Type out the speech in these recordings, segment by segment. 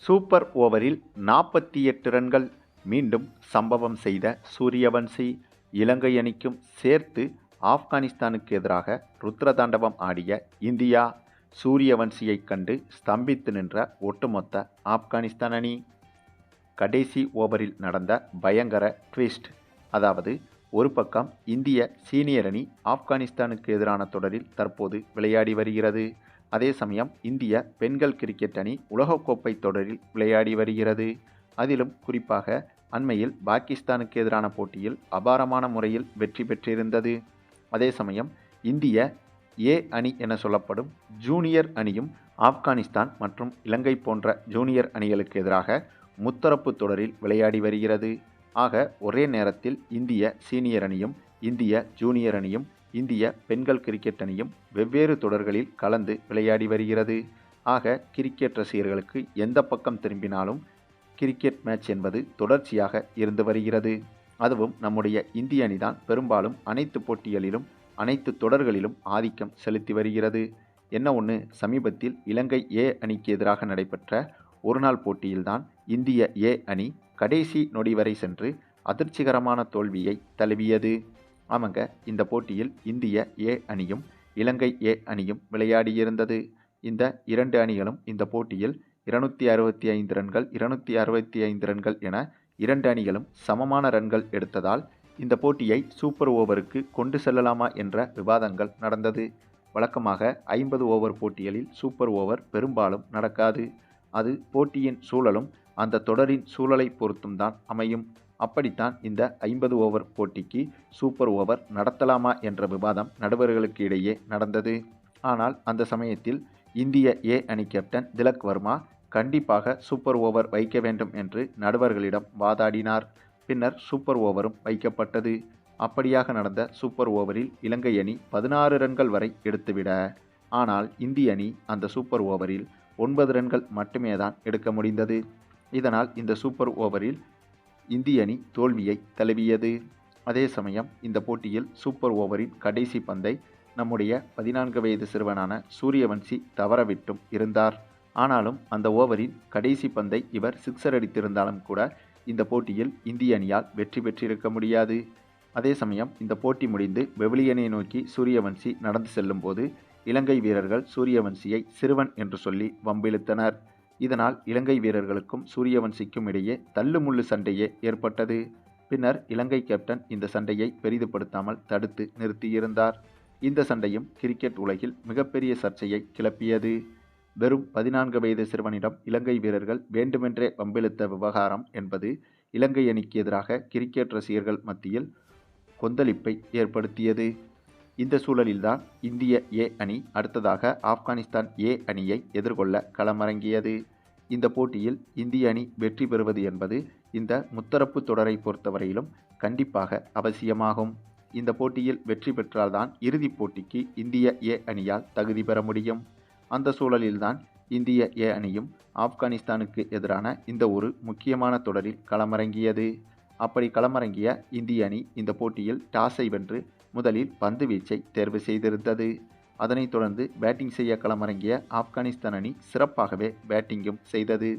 Super ஓவரில் 48 ரன்கள். மீண்டும் சம்பவம் செய்த சூரியவன்சி. இலங்கை அணிக்கும் சேர்த்து ஆப்கானிஸ்தானுக்கு எதிராக ருத்ரதாண்டவம் ஆடிய இந்தியா. சூரியவன்சியைக் கண்டு ஸ்தம்பித்து நின்ற ஒட்டுமொத்த ஆப்கானிஸ்தான் அணி. கடைசி ஓவரில் நடந்த பயங்கர ட்விஸ்ட். அதாவது, ஒரு பக்கம் இந்திய சீனியர் அணி ஆப்கானிஸ்தானுக்கு எதிரான தொடரில் தற்போது விளையாடி வருகிறது. அதே சமயம் இந்திய பெண்கள் கிரிக்கெட் அணி உலகக்கோப்பை தொடரில் விளையாடி வருகிறது. அதிலும் குறிப்பாக அண்மையில் பாகிஸ்தானுக்கு எதிரான போட்டியில் அபாரமான முறையில் வெற்றி பெற்றிருந்தது. அதே சமயம் இந்திய ஏ அணி என சொல்லப்படும் ஜூனியர் அணியும் ஆப்கானிஸ்தான் மற்றும் இலங்கை போன்ற ஜூனியர் அணிகளுக்கு எதிராக முத்தரப்பு தொடரில் விளையாடி வருகிறது. ஆக, ஒரே நேரத்தில் இந்திய சீனியர் அணியும் இந்திய ஜூனியர் அணியும் இந்திய பெண்கள் கிரிக்கெட் அணியும் வெவ்வேறு தொடர்களில் கலந்து விளையாடி வருகிறது. ஆக, கிரிக்கெட் ரசிகர்களுக்கு எந்த பக்கம் திரும்பினாலும் கிரிக்கெட் மேட்ச் என்பது தொடர்ச்சியாக இருந்து வருகிறது. அதுவும் நம்முடைய இந்திய அணிதான் பெரும்பாலும் அனைத்து போட்டிகளிலும் அனைத்து தொடர்களிலும் ஆதிக்கம் செலுத்தி வருகிறது. என்ன ஒன்று, சமீபத்தில் இலங்கை ஏ அணிக்கு எதிராக நடைபெற்ற ஒருநாள் போட்டியில்தான் இந்திய ஏ அணி கடைசி நொடி வரை சென்று அதிர்ச்சிகரமான தோல்வியை தழுவியது. ஆமாங்க, இந்த போட்டியில் இந்திய ஏ அணியும் இலங்கை ஏ அணியும் விளையாடியிருந்தது. இந்த இரண்டு அணிகளும் இந்த போட்டியில் 265 ரன்கள் 265 ரன்கள் என இரண்டு அணிகளும் சமமான ரன்கள் எடுத்ததால் இந்த போட்டியை சூப்பர் ஓவருக்கு கொண்டு செல்லலாமா என்ற விவாதங்கள் நடந்தது. வழக்கமாக 50 ஓவர் போட்டிகளில் சூப்பர் ஓவர் பெரும்பாலும் நடக்காது. அது போட்டியின் சூழலும் அந்த தொடரின் சூழலை பொறுத்தும் தான் அமையும். அப்படித்தான் இந்த 50 ஓவர் போட்டிக்கு சூப்பர் ஓவர் நடத்தலாமா என்ற விவாதம் நடுவர்களுக்கு இடையே நடந்தது. ஆனால் அந்த சமயத்தில் இந்திய ஏ அணி கேப்டன் திலக் வர்மா கண்டிப்பாக சூப்பர் ஓவர் வைக்க வேண்டும் என்று நடுவர்களிடம் வாதாடினார். பின்னர் சூப்பர் ஓவரும் வைக்கப்பட்டது. அப்படியாக நடந்த சூப்பர் ஓவரில் இலங்கை அணி 16 ரன்கள் வரை எடுத்துவிட, ஆனால் இந்திய அணி அந்த சூப்பர் ஓவரில் 9 ரன்கள் மட்டுமே தான் எடுக்க முடிந்தது. இதனால் இந்த சூப்பர் ஓவரில் இந்திய அணி தோல்வியை தழுவியது. அதே சமயம் இந்த போட்டியில் சூப்பர் ஓவரின் கடைசி பந்தை நம்முடைய 14 வயது சிறுவனான சூரியவன்சி தவறவிட்டும் இருந்தார். ஆனாலும் அந்த ஓவரின் கடைசி பந்தை இவர் சிக்ஸர் அடித்திருந்தாலும் கூட இந்த போட்டியில் இந்திய அணியால் வெற்றி பெற்றிருக்க முடியாது. அதே சமயம் இந்த போட்டி முடிந்து பெவிலியனை நோக்கி சூரியவன்சி நடந்து செல்லும் போது இலங்கை வீரர்கள் சூரியவன்சியை சிறுவன் என்று சொல்லி வம்பிழுத்தனர். இதனால் இலங்கை வீரர்களுக்கும் சூரியவன்சிக்கும் இடையே தள்ளுமுள்ளு சண்டையே ஏற்பட்டது. பின்னர் இலங்கை கேப்டன் இந்த சண்டையை பெரிதுபடுத்தாமல் தடுத்து நிறுத்தியிருந்தார். இந்த சண்டையும் கிரிக்கெட் உலகில் மிகப்பெரிய சர்ச்சையை கிளப்பியது. வெறும் 14 வயது சிறுவனிடம் இலங்கை வீரர்கள் வேண்டுமென்றே வம்பிழுத்த விவகாரம் என்பது இலங்கை அணிக்கு எதிராக கிரிக்கெட் ரசிகர்கள் மத்தியில் கொந்தளிப்பை ஏற்படுத்தியது. இந்த சூழலில்தான் இந்திய ஏ அணி அடுத்ததாக ஆப்கானிஸ்தான் ஏ அணியை எதிர்கொள்ள களமிறங்கியது. இந்த போட்டியில் இந்திய அணி வெற்றி பெறுவது என்பது இந்த முத்தரப்பு தொடரை பொறுத்தவரையிலும் கண்டிப்பாக அவசியமாகும். இந்த போட்டியில் வெற்றி பெற்றால்தான் இறுதிப் போட்டிக்கு இந்திய ஏ அணியால் தகுதி பெற முடியும். அந்த சூழலில்தான் இந்திய ஏ அணியும் ஆப்கானிஸ்தானுக்கு எதிரான இந்த ஒரு முக்கியமான தொடரில் களமிறங்கியது. அப்படி களமிறங்கிய இந்திய அணி இந்த போட்டியில் டாஸை வென்று முதலில் பந்து வீச்சை தேர்வு செய்திருந்தது. அதனைத் தொடர்ந்து பேட்டிங் செய்ய களமிறங்கிய ஆப்கானிஸ்தான் அணி சிறப்பாகவே பேட்டிங்கும் செய்தது.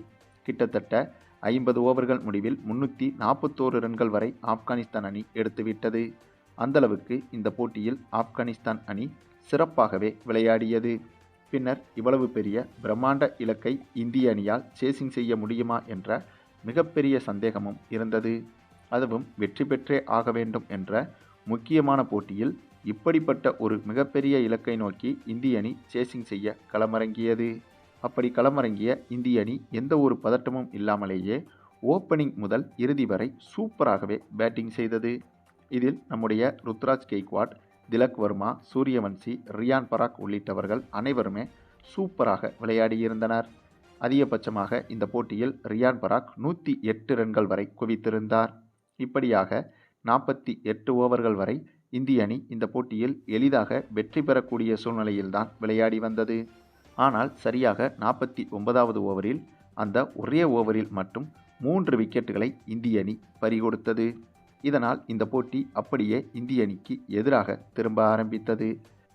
கிட்டத்தட்ட 50 ஓவர்கள் முடிவில் 341 ரன்கள் வரை ஆப்கானிஸ்தான் அணி எடுத்துவிட்டது. அந்தளவுக்கு இந்த போட்டியில் ஆப்கானிஸ்தான் அணி சிறப்பாகவே விளையாடியது. பின்னர் இவ்வளவு பெரிய பிரம்மாண்ட இலக்கை இந்திய அணியால் சேசிங் செய்ய முடியுமா என்ற மிகப்பெரிய சந்தேகமும் இருந்தது. அதுவும் வெற்றி பெற்றே ஆக வேண்டும் என்ற முக்கியமான போட்டியில் இப்படிப்பட்ட ஒரு மிகப்பெரிய இலக்கை நோக்கி இந்திய அணி சேசிங் செய்ய களமிறங்கியது. அப்படி களமிறங்கிய இந்திய அணி எந்த ஒரு பதட்டமும் இல்லாமலேயே ஓப்பனிங் முதல் இறுதி வரை சூப்பராகவே பேட்டிங் செய்தது. இதில் நம்முடைய ருத்ராஜ் கெய்க்வாட், திலக் வர்மா, சூரியவன்சி, ரியான் பராக் உள்ளிட்டவர்கள் அனைவருமே சூப்பராக விளையாடியிருந்தனர். அதிகபட்சமாக இந்த போட்டியில் ரியான் பராக் 108 ரன்கள் வரை குவித்திருந்தார். இப்படியாக 48 ஓவர்கள் வரை இந்திய அணி இந்த போட்டியில் எளிதாக வெற்றி பெறக்கூடிய சூழ்நிலையில்தான் விளையாடி வந்தது. ஆனால் சரியாக 49வது ஓவரில் அந்த ஒரே ஓவரில் மட்டும் 3 விக்கெட்டுகளை இந்திய அணி பறிகொடுத்தது. இதனால் இந்த போட்டி அப்படியே இந்திய அணிக்கு எதிராக திரும்ப ஆரம்பித்தது.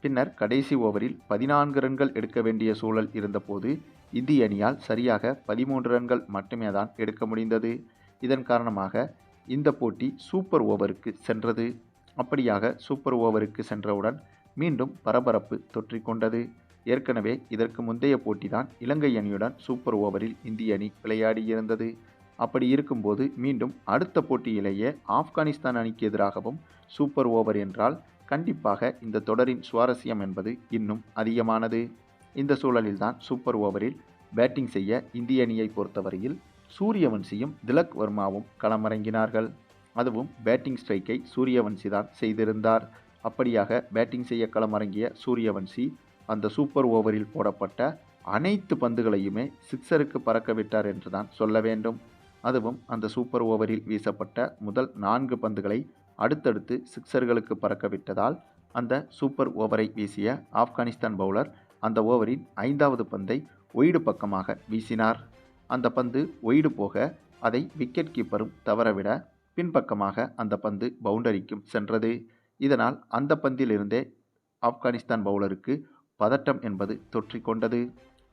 பின்னர் கடைசி ஓவரில் 14 ரன்கள் எடுக்க வேண்டிய சூழல் இருந்தபோது இந்திய அணியால் சரியாக 13 ரன்கள் மட்டுமே தான் எடுக்க முடிந்தது. இதன் காரணமாக இந்த போட்டி சூப்பர் ஓவருக்கு சென்றது. அப்படியாக சூப்பர் ஓவருக்கு சென்றவுடன் மீண்டும் பரபரப்பு தொற்றிக்கொண்டது. ஏற்கனவே இதற்கு முந்தைய போட்டிதான் இலங்கை அணியுடன் சூப்பர் ஓவரில் இந்திய அணி விளையாடியிருந்தது. அப்படி இருக்கும்போது மீண்டும் அடுத்த போட்டியிலேயே ஆப்கானிஸ்தான் அணிக்கு எதிராகவும் சூப்பர் ஓவர் என்றால் கண்டிப்பாக இந்த தொடரின் சுவாரஸ்யம் என்பது இன்னும் அதிகமானது. இந்த சூழலில்தான் சூப்பர் ஓவரில் பேட்டிங் செய்ய இந்திய அணியை பொறுத்தவரையில் சூரியவன்சியும் திலக் வர்மாவும் களமிறங்கினார்கள். அதுவும் பேட்டிங் ஸ்ட்ரைக்கை சூரியவன்சி தான் செய்திருந்தார். அப்படியாக பேட்டிங் செய்ய களமிறங்கிய சூரியவன்சி அந்த சூப்பர் ஓவரில் போடப்பட்ட அனைத்து பந்துகளையுமே சிக்ஸருக்கு பறக்க விட்டார் என்றுதான் சொல்ல வேண்டும். அதுவும் அந்த சூப்பர் ஓவரில் வீசப்பட்ட முதல் 4 பந்துகளை அடுத்தடுத்து சிக்ஸர்களுக்கு பறக்க விட்டதால் அந்த சூப்பர் ஓவரை வீசிய ஆப்கானிஸ்தான் பவுலர் அந்த ஓவரின் 5வது பந்தை ஒய்டு பக்கமாக வீசினார். அந்த பந்து ஒய்டு போக அதை விக்கெட் கீப்பரும் தவறவிட பின்பக்கமாக அந்த பந்து பவுண்டரிக்கும் சென்றது. இதனால் அந்த பந்திலிருந்தே ஆப்கானிஸ்தான் பவுலருக்கு பதட்டம் என்பது தொற்றிக்கொண்டது.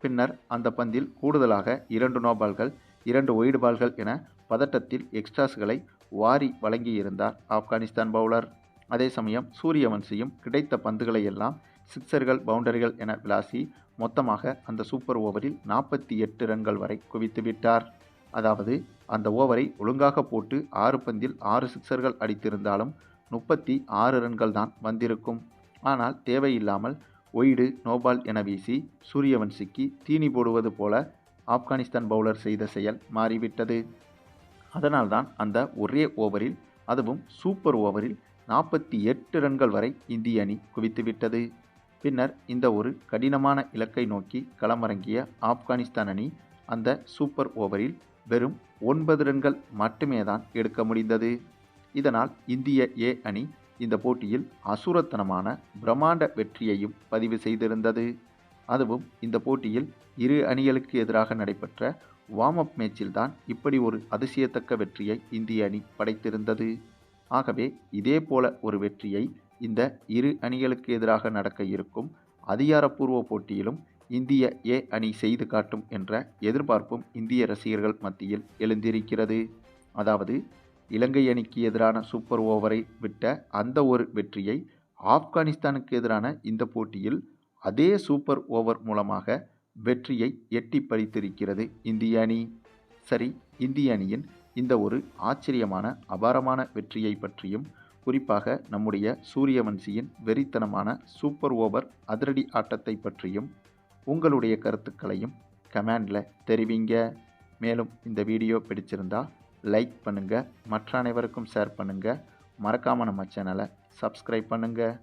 பின்னர் அந்த பந்தில் கூடுதலாக 2 நோ பால்கள் 2 ஒய்டு பால்கள் என பதட்டத்தில் எக்ஸ்ட்ராஸ்களை வாரி வழங்கியிருந்தார் ஆப்கானிஸ்தான் பவுலர். அதே சமயம் சூரியவன்சியும் கிடைத்த பந்துகளை எல்லாம் சிக்ஸர்கள் பவுண்டரிகள் என விளாசி மொத்தமாக அந்த சூப்பர் ஓவரில் 48 ரன்கள் வரை குவித்துவிட்டார். அதாவது அந்த ஓவரை ஒழுங்காக போட்டு 6 பந்தில் 6 சிக்ஸர்கள் அடித்திருந்தாலும் 36 ரன்கள் தான் வந்திருக்கும். ஆனால் தேவையில்லாமல் ஒய்டு நோபால் என வீசி சூரியவன்சிக்கு தீனி போடுவது போல ஆப்கானிஸ்தான் பவுலர் செய்த செயல் மாறிவிட்டது. அதனால்தான் அந்த ஒரே ஓவரில், அதுவும் சூப்பர் ஓவரில் 48 ரன்கள் வரை இந்திய அணி குவித்துவிட்டது. பின்னர் இந்த ஒரு கடினமான இலக்கை நோக்கி களமிறங்கிய ஆப்கானிஸ்தான் அணி அந்த சூப்பர் ஓவரில் வெறும் 9 ரன்கள் மட்டுமே தான் எடுக்க முடிந்தது. இதனால் இந்திய ஏ அணி இந்த போட்டியில் அசுரத்தனமான பிரம்மாண்ட வெற்றியையும் பதிவு செய்திருந்தது. அதுவும் இந்த போட்டியில் இரு அணிகளுக்கு எதிராக நடைபெற்ற வார்ம் அப் மேட்சில்தான் இப்படி ஒரு அதிசயத்தக்க வெற்றியை இந்திய அணி படைத்திருந்தது. ஆகவே இதே போல ஒரு வெற்றியை இந்த இரு அணிகளுக்கு எதிராக நடக்க இருக்கும் அதிகாரப்பூர்வ போட்டியிலும் இந்திய ஏ அணி செய்து காட்டும் என்ற எதிர்பார்ப்பும் இந்திய ரசிகர்கள் மத்தியில் எழுந்திருக்கிறது. அதாவது இலங்கை அணிக்கு எதிரான சூப்பர் ஓவரை விட்ட அந்த ஒரு வெற்றியை ஆப்கானிஸ்தானுக்கு எதிரான இந்த போட்டியில் அதே சூப்பர் ஓவர் மூலமாக வெற்றியை எட்டி பறித்திருக்கிறது இந்திய அணி. சரி, இந்திய அணியின் இந்த ஒரு ஆச்சரியமான அபாரமான வெற்றியை பற்றியும் குறிப்பாக நம்முடைய சூரியவன்சியின் வெறித்தனமான சூப்பர் ஓவர் அதிரடி ஆட்டத்தை பற்றியும் உங்களுடைய கருத்துக்களையும் கமெண்டில் தெரிவிங்க. மேலும் இந்த வீடியோ பிடிச்சிருந்தா லைக் பண்ணுங்கள், மற்ற அனைவருக்கும் ஷேர் பண்ணுங்கள், மறக்காமல் நம்ம சேனலை சப்ஸ்கிரைப் பண்ணுங்கள்.